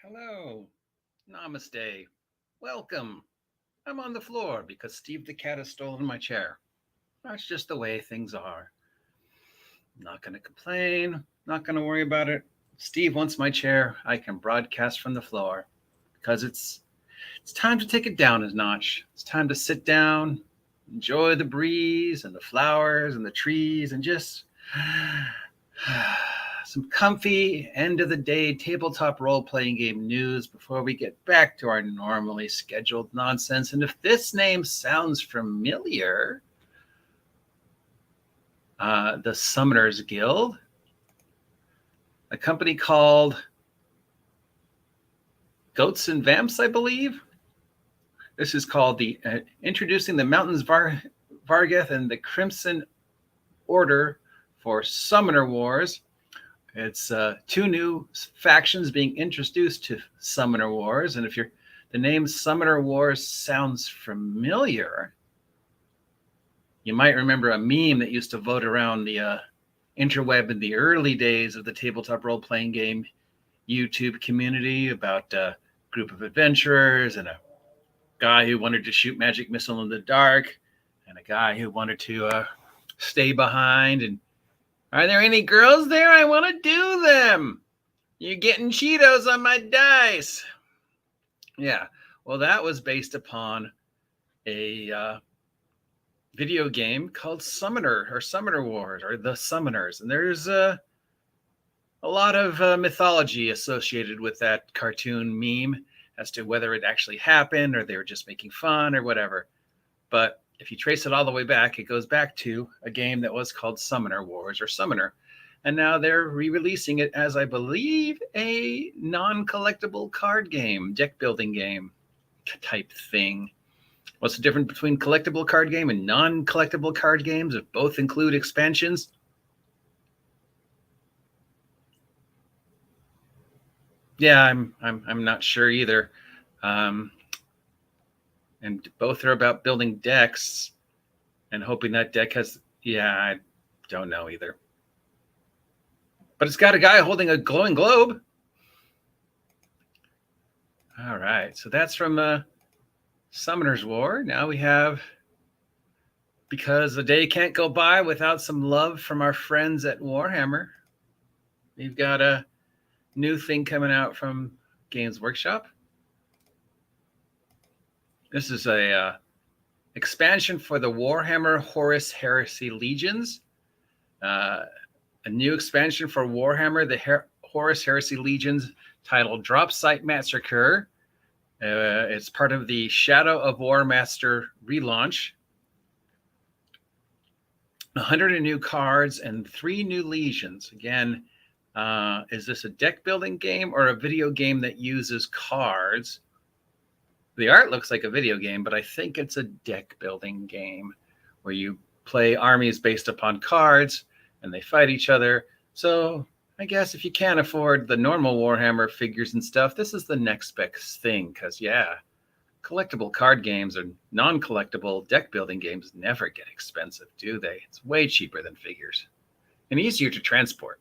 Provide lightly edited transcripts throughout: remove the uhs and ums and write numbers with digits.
Hello. Namaste. Welcome. I'm on the floor because Steve the cat has stolen my chair. That's just the way things are. I'm not going to complain. Not going to worry about it. If Steve wants my chair, I can broadcast from the floor because it's time to take it down a notch. It's time to sit down, enjoy the breeze and the flowers and the trees and just some comfy end of the day tabletop role-playing game news before we get back to our normally scheduled nonsense. And if this name sounds familiar, the Summoners Guild, a company called Goats and Vamps, I believe. This is called the Introducing the Mountains Vargeth and the Crimson Order for Summoner Wars. It's two new factions being introduced to Summoner Wars. And if the name Summoner Wars sounds familiar, you might remember a meme that used to vote around the interweb in the early days of the tabletop role-playing game YouTube community about a group of adventurers and a guy who wanted to shoot magic missile in the dark and a guy who wanted to stay behind. And are there any girls there? I want to do them. You're getting Cheetos on my dice. Yeah, well, that was based upon a video game called Summoner Wars or The Summoners. And there's a lot of mythology associated with that cartoon meme as to whether it actually happened or they were just making fun or whatever. But if you trace it all the way back, it goes back to a game that was called Summoner Wars or Summoner. And now they're re-releasing it as, I believe, a non-collectible card game, deck building game type thing. What's the difference between collectible card game and non-collectible card games if both include expansions? Yeah, I'm not sure either. And both are about building decks and hoping that deck has, I don't know either. But it's got a guy holding a glowing globe. All right, so that's from Summoner's War. Now we have, because the day can't go by without some love from our friends at Warhammer, we've got a new thing coming out from Games Workshop. This is a expansion for the Warhammer Horus Heresy Legions. A new expansion for Warhammer, the Horus Heresy Legions, titled Drop Site Massacre. It's part of the Shadow of War Master relaunch. 100 new cards and 3 new legions. Again, is this a deck building game or a video game that uses cards? The art looks like a video game, but I think it's a deck building game where you play armies based upon cards and they fight each other. So I guess if you can't afford the normal Warhammer figures and stuff, this is the next best thing. Because, collectible card games or non-collectible deck building games never get expensive, do they? It's way cheaper than figures and easier to transport.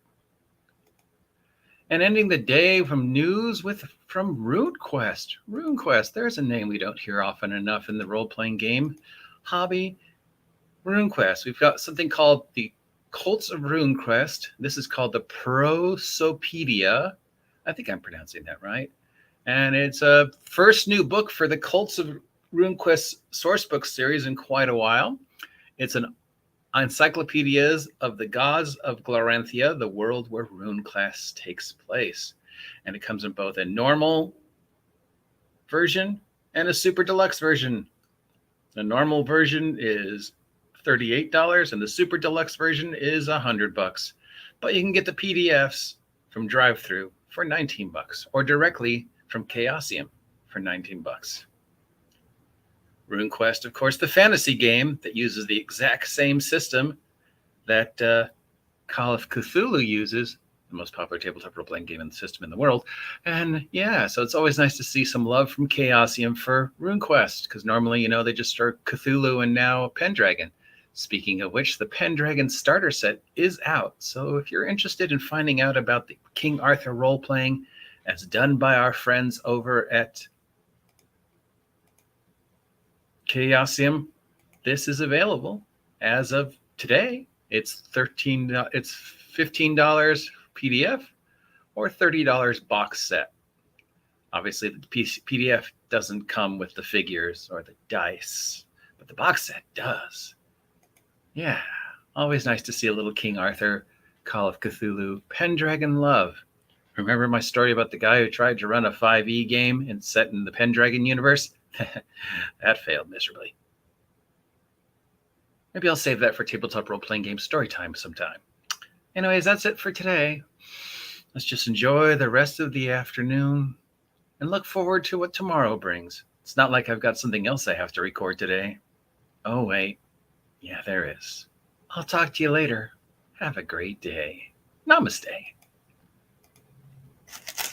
And ending the day from news from RuneQuest. RuneQuest, there's a name we don't hear often enough in the role-playing game hobby. RuneQuest. We've got something called the Cults of RuneQuest. This is called the Prosopedia. I think I'm pronouncing that right. And it's a first new book for the Cults of RuneQuest sourcebook series in quite a while. It's an encyclopedias of the gods of Gloranthia, the world where RuneQuest takes place. And it comes in both a normal version and a super deluxe version. The normal version is $38 and the super deluxe version is $100. But you can get the PDFs from DriveThru for $19 or directly from Chaosium for $19. RuneQuest, of course, the fantasy game that uses the exact same system that Call of Cthulhu uses, the most popular tabletop role-playing game system in the world. And so it's always nice to see some love from Chaosium for RuneQuest, because normally, they just start Cthulhu and now Pendragon. Speaking of which, the Pendragon starter set is out. So if you're interested in finding out about the King Arthur role-playing as done by our friends over at Chaosium. This is available as of today. It's $15 PDF or $30 box set. Obviously, the PDF doesn't come with the figures or the dice, but the box set does. Yeah, always nice to see a little King Arthur, Call of Cthulhu, Pendragon love. Remember my story about the guy who tried to run a 5e game and set in the Pendragon universe? That failed miserably. Maybe I'll save that for tabletop role-playing game story time sometime. Anyways, that's it for today. Let's just enjoy the rest of the afternoon and look forward to what tomorrow brings. It's not like I've got something else I have to record today. Oh, wait. Yeah, there is. I'll talk to you later. Have a great day. Namaste.